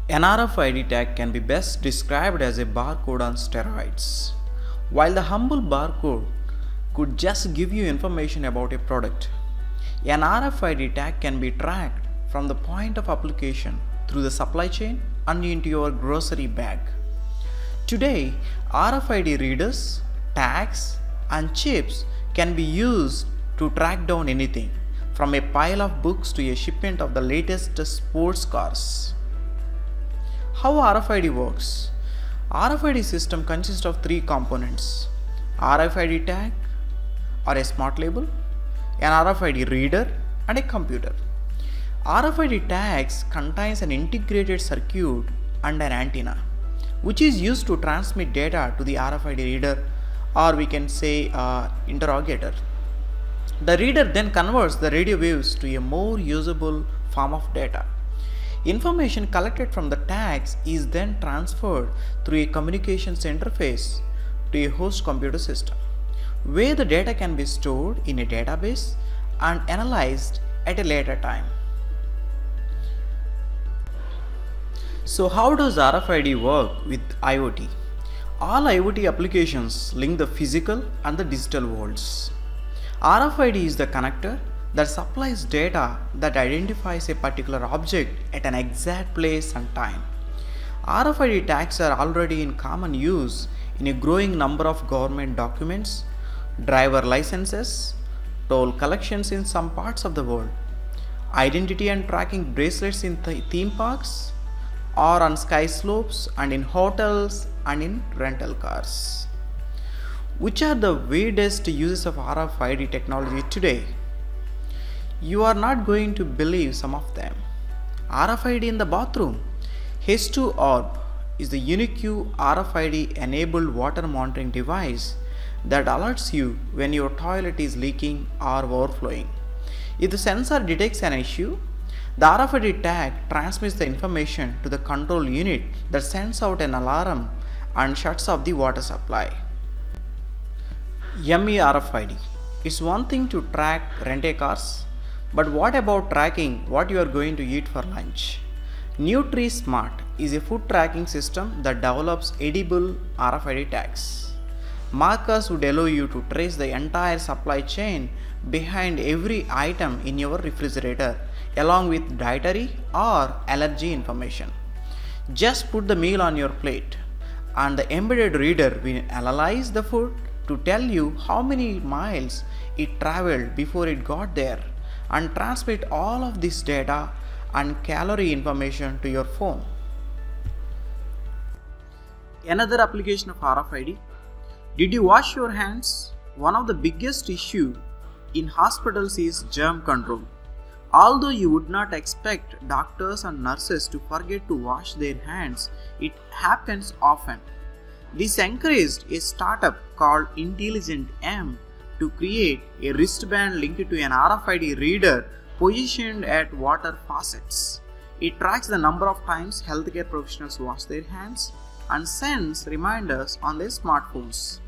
An RFID tag can be best described as a barcode on steroids. While the humble barcode could just give you information about a product, an RFID tag can be tracked from the point of application through the supply chain and into your grocery bag. Today, RFID readers, tags, and chips can be used to track down anything from a pile of books to a shipment of the latest sports cars. How RFID works? RFID system consists of three components: RFID tag or a smart label, an RFID reader, and a computer. RFID tags contains an integrated circuit and an antenna, which is used to transmit data to the RFID reader, or we can say interrogator. The reader then converts the radio waves to a more usable form of data. Information collected from the tags is then transferred through a communications interface to a host computer system, where the data can be stored in a database and analyzed at a later time. So how does RFID work with IoT? All IoT applications link the physical and the digital worlds. RFID is the connector that supplies data that identifies a particular object at an exact place and time. RFID tags are already in common use in a growing number of government documents, driver licenses, toll collections in some parts of the world, identity and tracking bracelets in theme parks, or on sky slopes, and in hotels and in rental cars. Which are the weirdest uses of RFID technology today? You are not going to believe some of them. RFID in the bathroom. H2 Orb is the unique RFID enabled water monitoring device that alerts you when your toilet is leaking or overflowing. If the sensor detects an issue, the RFID tag transmits the information to the control unit that sends out an alarm and shuts off the water supply. Yummy RFID. It's one thing to track rent-a-cars, but what about tracking what you are going to eat for lunch? NutriSmart is a food tracking system that develops edible RFID tags. Markers would allow you to trace the entire supply chain behind every item in your refrigerator, along with dietary or allergy information. Just put the meal on your plate, and the embedded reader will analyze the food to tell you how many miles it traveled before it got there, and transmit all of this data and calorie information to your phone. Another application of RFID. Did you wash your hands? One of the biggest issues in hospitals is germ control. Although you would not expect doctors and nurses to forget to wash their hands, it happens often. This encouraged a startup called Intelligent M to create a wristband linked to an RFID reader positioned at water faucets. It tracks the number of times healthcare professionals wash their hands and sends reminders on their smartphones.